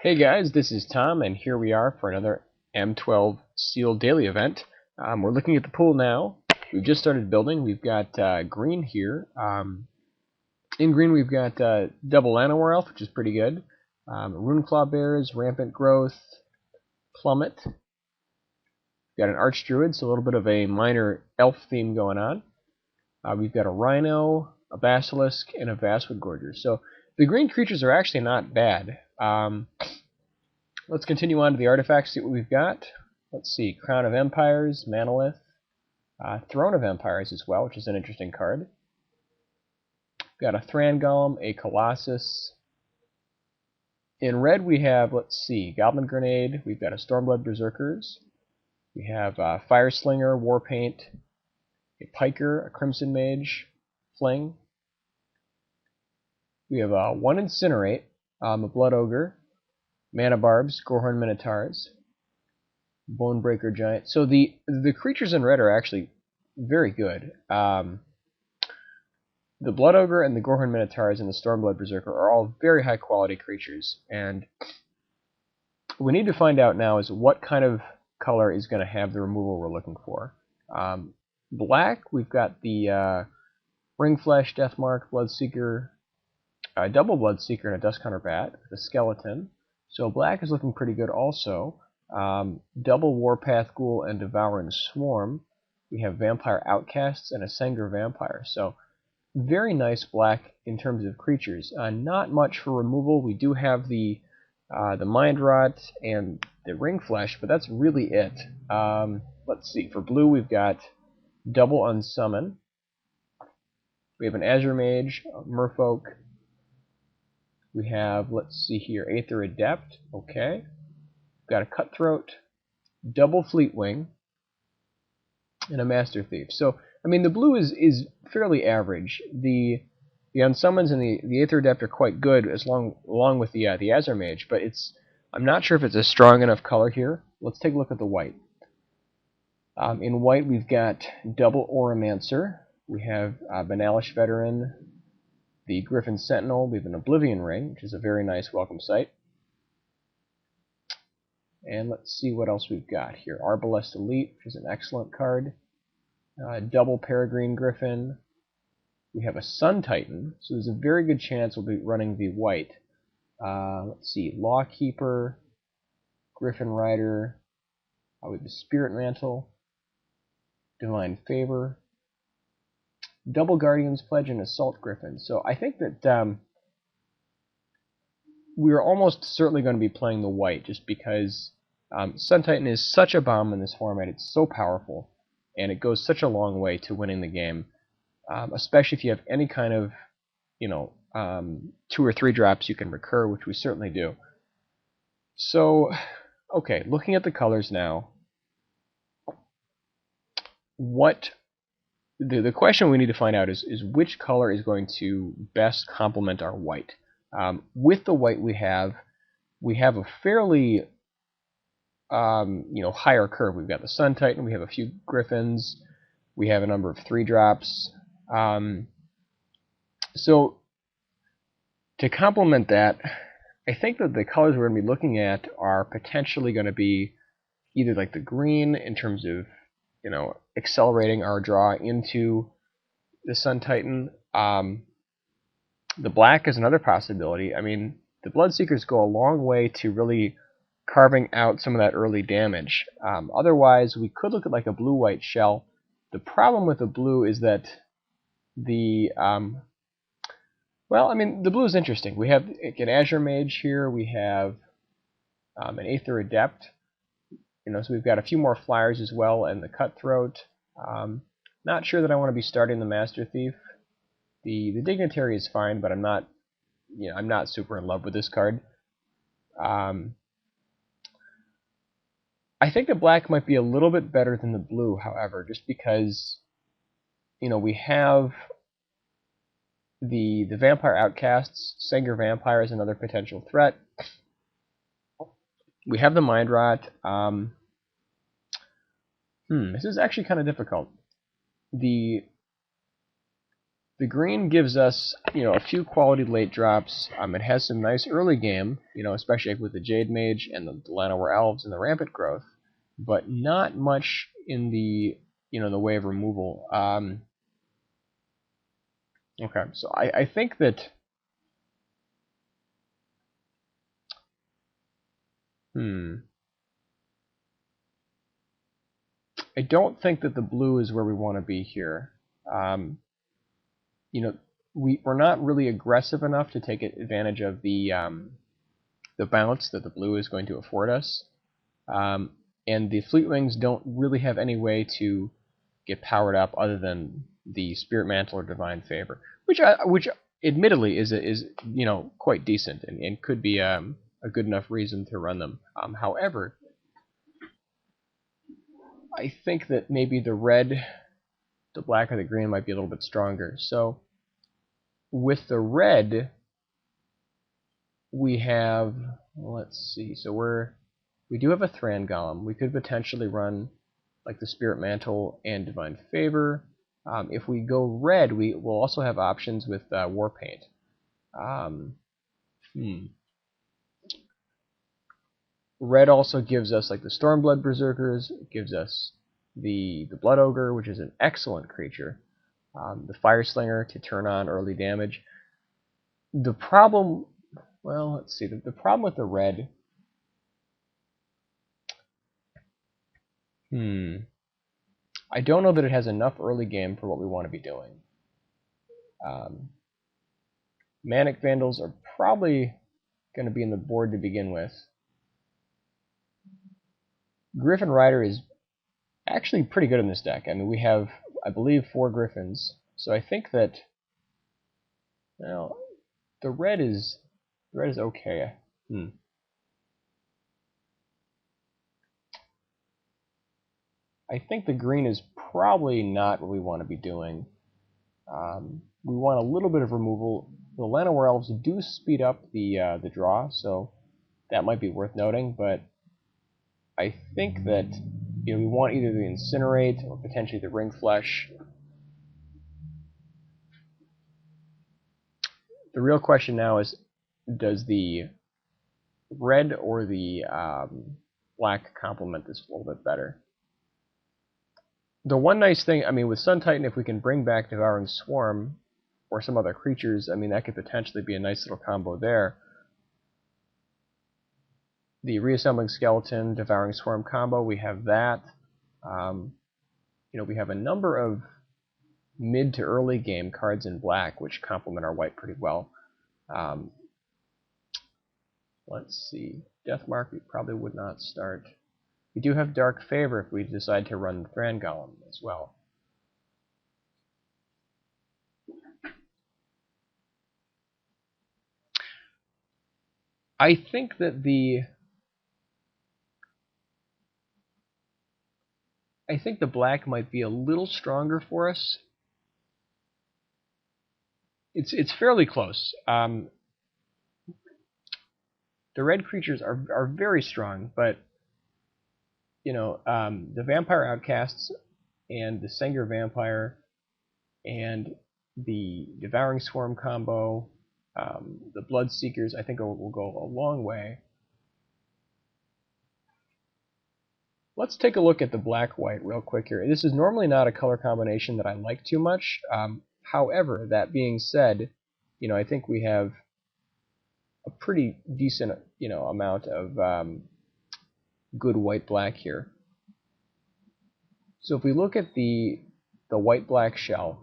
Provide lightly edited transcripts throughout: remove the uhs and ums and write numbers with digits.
Hey guys, this is Tom, and here we are for another M12 Sealed daily event. We're looking at the pool now. We've just started building. We've got green here. In green, we've got double Llanowar Elf, which is pretty good. Runeclaw Bears, Rampant Growth, Plummet. We've got an Archdruid, so a little bit of a minor elf theme going on. We've got a Rhino, a Basilisk, and a Vastwood Gorger. So the green creatures are actually not bad. Let's continue on to the artifacts, see what we've got. Let's see, Crown of Empires, Manolith, Throne of Empires as well, which is an interesting card. We've got a Thran Golem, a Colossus. In red we have, let's see, Goblin Grenade, we've got a Stormblood Berserkers, we have Fire Slinger, Warpaint, a Piker, a Crimson Mage, Fling. We have one Incinerate, a Blood Ogre, Mana Barbs, Gorehorn Minotaurs, Bonebreaker Giant. So the creatures in red are actually very good. The Blood Ogre and the Gorehorn Minotaurs and the Stormblood Berserker are all very high quality creatures, and what we need to find out now is what kind of color is going to have the removal we're looking for. Black, we've got the Ringflesh, Deathmark, Bloodseeker, double Bloodseeker, and a Duskhunter Bat, the Skeleton. So black is looking pretty good also. Double Warpath Ghoul and Devouring Swarm. We have Vampire Outcasts and a Sengir Vampire. So very nice black in terms of creatures. Not much for removal. We do have the Mind Rot and the Ringflesh, but that's really it. Let's see. For blue, we've got double Unsummon. We have an Azure Mage, Merfolk. We have, let's see here, Aether Adept, okay. We've got a Cutthroat, double Fleetwing, and a Master Thief. So, I mean, the blue is fairly average. The Unsummons and the Aether Adept are quite good, along with the Azure Mage, but I'm not sure if it's a strong enough color here. Let's take a look at the white. In white, we've got double Oromancer. We have Banalish Veteran, the Griffin Sentinel. We have an Oblivion Ring, which is a very nice welcome sight. And let's see what else we've got here. Arbalest Elite, which is an excellent card. Double Peregrine Griffin. We have a Sun Titan, so there's a very good chance we'll be running the white. Let's see, Lawkeeper, Griffin Rider, with the Spirit Mantle, Divine Favor, double Guardian's Pledge, and Assault Griffin. So I think that we're almost certainly going to be playing the white, just because Sun Titan is such a bomb in this format. It's so powerful, and it goes such a long way to winning the game, especially if you have any kind of, 2 or 3 drops you can recur, which we certainly do. So, okay, looking at the colors now, the question we need to find out is which color is going to best complement our white. With the white we have a fairly higher curve. We've got the Sun Titan, we have a few Griffins, we have a number of 3-drops. So to complement that, I think that the colors we're going to be looking at are potentially going to be either like the green in terms of accelerating our draw into the Sun Titan. The black is another possibility. I mean, the Bloodseekers go a long way to really carving out some of that early damage. Otherwise, we could look at like a blue-white shell. The problem with the blue is that the the blue is interesting. We have an Azure Mage here. We have an Aether Adept. So we've got a few more flyers as well, and the Cutthroat. Not sure that I want to be starting the Master Thief. The Dignitary is fine, but I'm not super in love with this card. I think the black might be a little bit better than the blue, however, just because we have the Vampire Outcasts. Sengir Vampire is another potential threat. We have the Mind Rot. This is actually kind of difficult. The The green gives us, a few quality late drops. It has some nice early game, especially with the Jade Mage and the Llanowar Elves and the Rampant Growth, but not much in the, the way of removal. Okay, so I think that, I don't think that the blue is where we want to be here. We're not really aggressive enough to take advantage of the bounce that the blue is going to afford us. And the Fleetwings don't really have any way to get powered up other than the Spirit Mantle or Divine Favor, which admittedly is quite decent and could be a good enough reason to run them. However, I think that maybe the red, the black, or the green might be a little bit stronger. So with the red, we have, let's see, so we do have a Thran Golem. We could potentially run like the Spirit Mantle and Divine Favor. If we go red, we will also have options with Warpaint. Red also gives us like the Stormblood Berserkers. It gives us the Blood Ogre, which is an excellent creature. The Fire Slinger to turn on early damage. The problem, well, let's see. The problem with the red. I don't know that it has enough early game for what we want to be doing. Manic Vandals are probably going to be in the board to begin with. Griffin Rider is actually pretty good in this deck. I mean, we have, I believe, 4 Griffins. So I think that, well, the red is okay. I think the green is probably not what we want to be doing. We want a little bit of removal. The Llanowar Elves do speed up the draw, so that might be worth noting. But I think that we want either the Incinerate or potentially the Ring Flesh. The real question now is, does the red or the black complement this a little bit better? The one nice thing, I mean, with Sun Titan, if we can bring back Devouring Swarm or some other creatures, I mean, that could potentially be a nice little combo there. The Reassembling Skeleton, Devouring Swarm combo, we have that. We have a number of mid to early game cards in black, which complement our white pretty well. Let's see. Deathmark we probably would not start. We do have Dark Favor if we decide to run Thran Golem as well. I think that the black might be a little stronger for us. It's fairly close. The red creatures are very strong, but the Vampire Outcasts and the Sengir Vampire and the Devouring Swarm combo, the Blood Seekers, I think will go a long way. Let's take a look at the black-white real quick here. This is normally not a color combination that I like too much. However, that being said, I think we have a pretty decent, amount of good white-black here. So if we look at the white-black shell,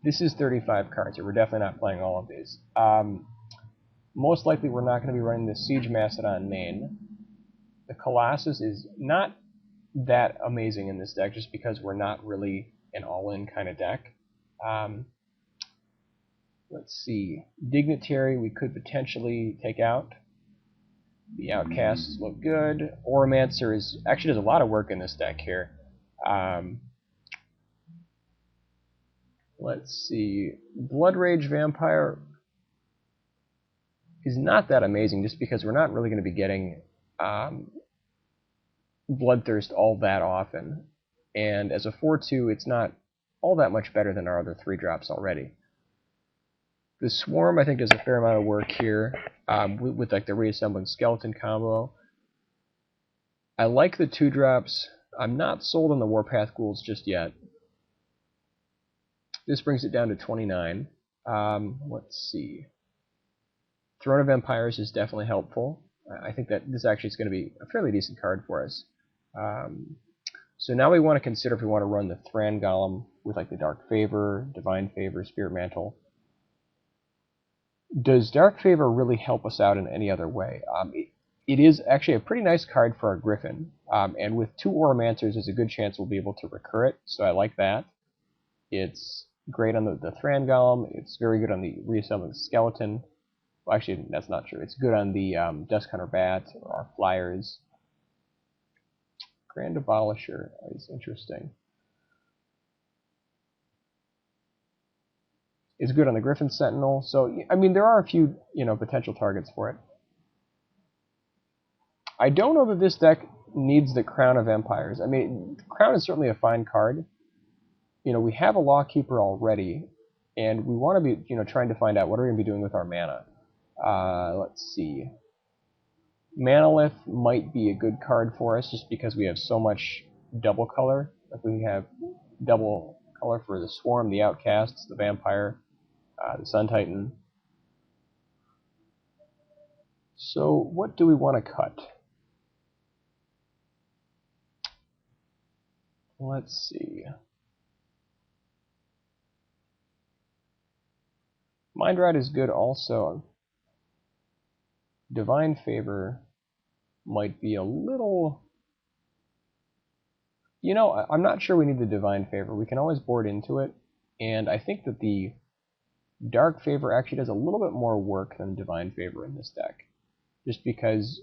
this is 35 cards here. We're definitely not playing all of these. Most likely we're not going to be running the Siege Mastodon main. The Colossus is not that amazing in this deck just because we're not really an all-in kind of deck. Let's see. Dignitary we could potentially take out. The Outcasts look good. Oromancer actually does a lot of work in this deck here. Let's see. Blood Rage Vampire is not that amazing just because we're not really going to be getting Bloodthirst all that often. And as a 4/2, it's not all that much better than our other 3-drops already. The Swarm, I think, does a fair amount of work here with like the reassembling skeleton combo. I like the 2-drops. I'm not sold on the Warpath Ghouls just yet. This brings it down to 29. Let's see. Throne of Empires is definitely helpful. I think that this actually is going to be a fairly decent card for us. So now we want to consider if we want to run the Thran Golem with like the Dark Favor, Divine Favor, Spirit Mantle. Does Dark Favor really help us out in any other way? It is actually a pretty nice card for our Griffin, and with 2 Oromancers, there's a good chance we'll be able to recur it, so I like that. It's great on the Thran Golem. It's very good on the Reassembling Skeleton. Well, actually, that's not true. It's good on the Dusk Hunter Bat, or our Flyers. Grand Abolisher is interesting. It's good on the Griffin Sentinel. So, I mean, there are a few, potential targets for it. I don't know that this deck needs the Crown of Empires. I mean, Crown is certainly a fine card. We have a Lawkeeper already, and we want to be, trying to find out what we're going to be doing with our mana. Let's see. Manalith might be a good card for us just because we have so much double color. Like we have double color for the Swarm, the Outcasts, the Vampire, the Sun Titan. So what do we want to cut? Let's see. Mind Rot is good also. Divine Favor might be a little... I'm not sure we need the Divine Favor. We can always board into it, and I think that the Dark Favor actually does a little bit more work than Divine Favor in this deck. Just because,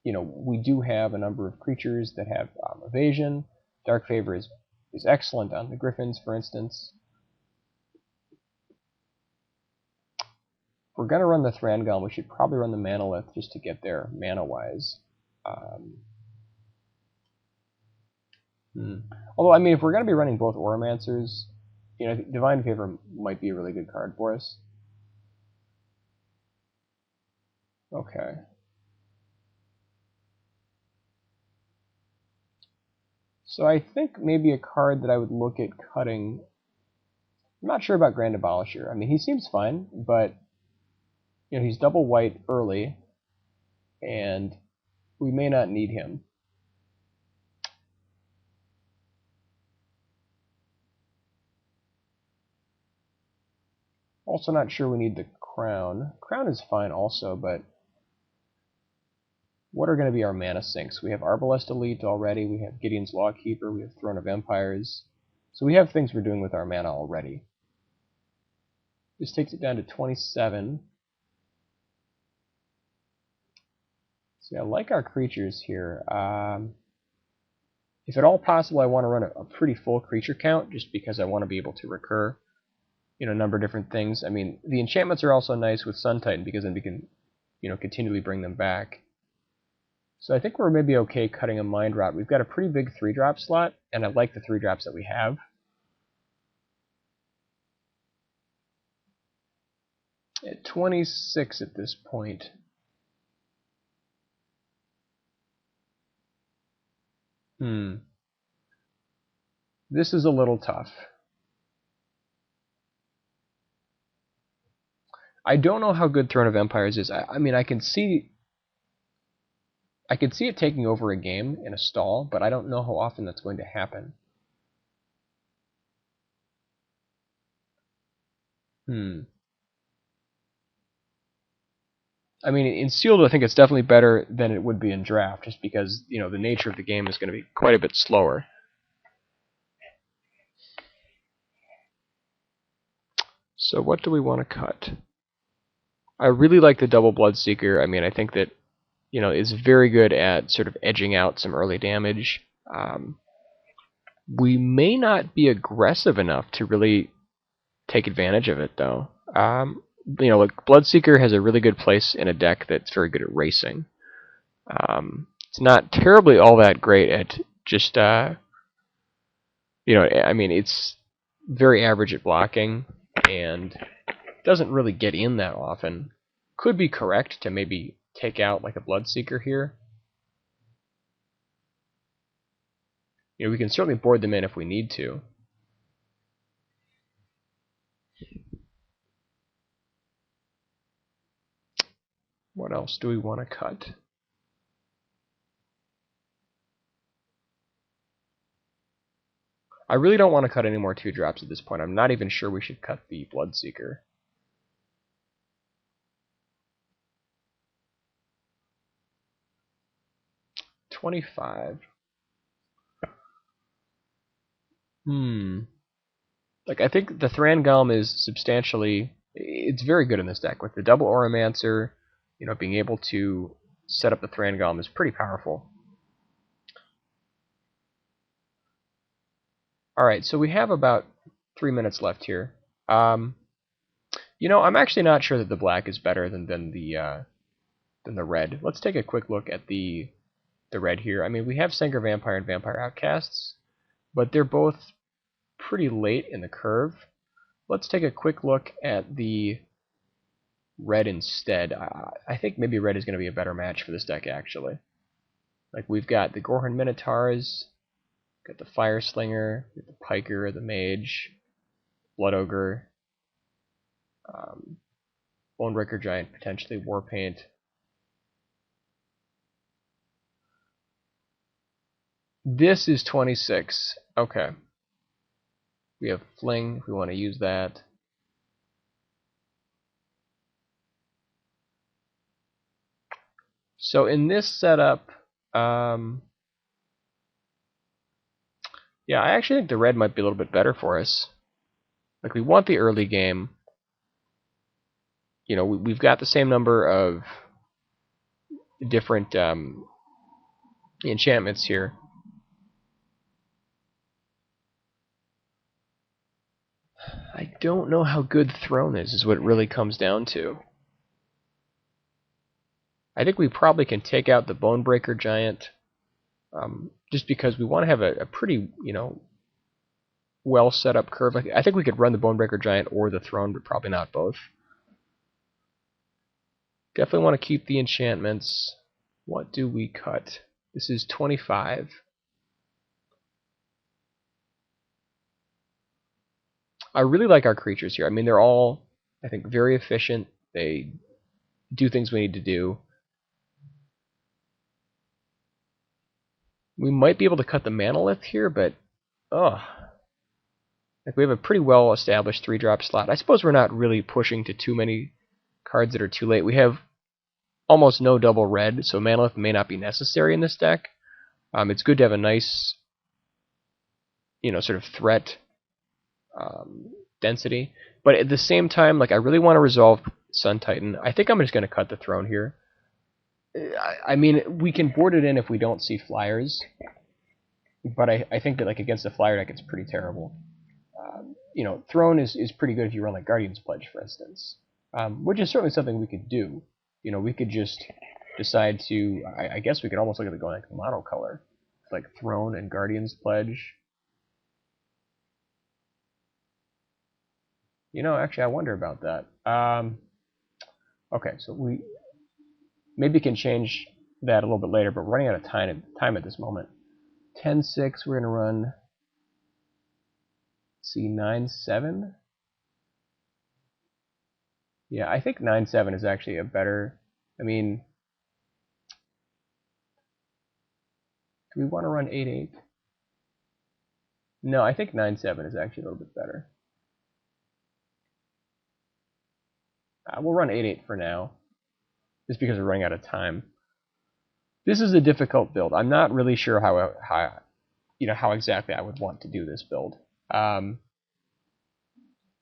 we do have a number of creatures that have evasion. Dark Favor is excellent on the Griffins, for instance. If we're going to run the Thran Golem, we should probably run the Manalith just to get there, mana-wise. Although, I mean, if we're going to be running both Oromancers, I think Divine Favor might be a really good card for us. Okay. So I think maybe a card that I would look at cutting... I'm not sure about Grand Abolisher. I mean, he seems fine, but he's double white early, and we may not need him. Also not sure we need the Crown. Crown is fine also, but what are going to be our mana sinks? We have Arbalest Elite already, we have Gideon's Lawkeeper, we have Throne of Empires. So we have things we're doing with our mana already. This takes it down to 27. See, I like our creatures here. If at all possible, I want to run a pretty full creature count, just because I want to be able to recur a number of different things. I mean, the enchantments are also nice with Sun Titan, because then we can, continually bring them back. So I think we're maybe okay cutting a Mind Rot. We've got a pretty big 3-drop slot, and I like the 3-drops that we have. At 26 at this point. This is a little tough. I don't know how good Throne of Empires is. I mean, I can see it taking over a game in a stall, but I don't know how often that's going to happen. I mean, in Sealed, I think it's definitely better than it would be in Draft, just because, the nature of the game is going to be quite a bit slower. So what do we want to cut? I really like the double Bloodseeker. I mean, I think that, is very good at sort of edging out some early damage. We may not be aggressive enough to really take advantage of it, though. Like Bloodseeker has a really good place in a deck that's very good at racing. It's not terribly all that great at just, I mean, it's very average at blocking and doesn't really get in that often. Could be correct to maybe take out like a Bloodseeker here. You know, we can certainly board them in if we need to. What else do we want to cut? I really don't want to cut any more 2-drops at this point. I'm not even sure we should cut the Bloodseeker. $25. Like, I think the Thran-Golem is substantially... It's very good in this deck. With the double Auramancer, you know, being able to set up the Thran-Golem is pretty powerful. Alright, so we have about 3 minutes left here. You know, I'm actually not sure that the black is better than the red. Let's take a quick look at the red here. I mean, we have Sengir Vampire and Vampire Outcasts, but they're both pretty late in the curve. Let's take a quick look at the red instead. I think maybe red is going to be a better match for this deck, actually. Like, we've got the Gorhorn Minotaurs, got the Fire Slinger, the Piker, the Mage, Blood Ogre, Bonebreaker Giant, potentially Warpaint. This is 26. Okay. We have Fling, if we want to use that. So in this setup, yeah, I actually think the red might be a little bit better for us. Like, we want the early game. You know, we've got the same number of different enchantments here. I don't know how good Throne is what it really comes down to. I think we probably can take out the Bonebreaker Giant, just because we want to have a pretty, you know, well set up curve. Like, I think we could run the Bonebreaker Giant or the Throne, but probably not both. Definitely want to keep the enchantments. What do we cut? This is 25. I really like our creatures here. I mean, they're all, I think, very efficient. They do things we need to do. We might be able to cut the Manolith here, but, like, we have a pretty well-established 3-drop slot. I suppose we're not really pushing to too many cards that are too late. We have almost no double red, so Manolith may not be necessary in this deck. It's good to have a nice, you know, sort of threat density. But at the same time, like, I really want to resolve Sun Titan. I think I'm just going to cut the Throne here. I mean, we can board it in if we don't see flyers, but I think that, like, against a flyer deck, it's pretty terrible. You know, Throne is pretty good if you run, like, Guardian's Pledge, for instance, which is certainly something we could do. You know, we could just decide to, I guess we could almost look at it going like monocolor, like Throne and Guardian's Pledge. You know, actually, I wonder about that. Okay, so we maybe can change that a little bit later, but we're running out of time at this moment. 10-6, we're going to run, let's see, 9-7. Yeah, I think 9-7 is actually a better, I mean, do we want to run 8-8? No, I think 9-7 is actually a little bit better. We'll run 8-8 for now, just because we're running out of time. This is a difficult build. I'm not really sure how exactly I would want to do this build.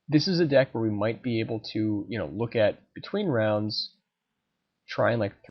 This is a deck where we might be able to, you know, look at between rounds, try and like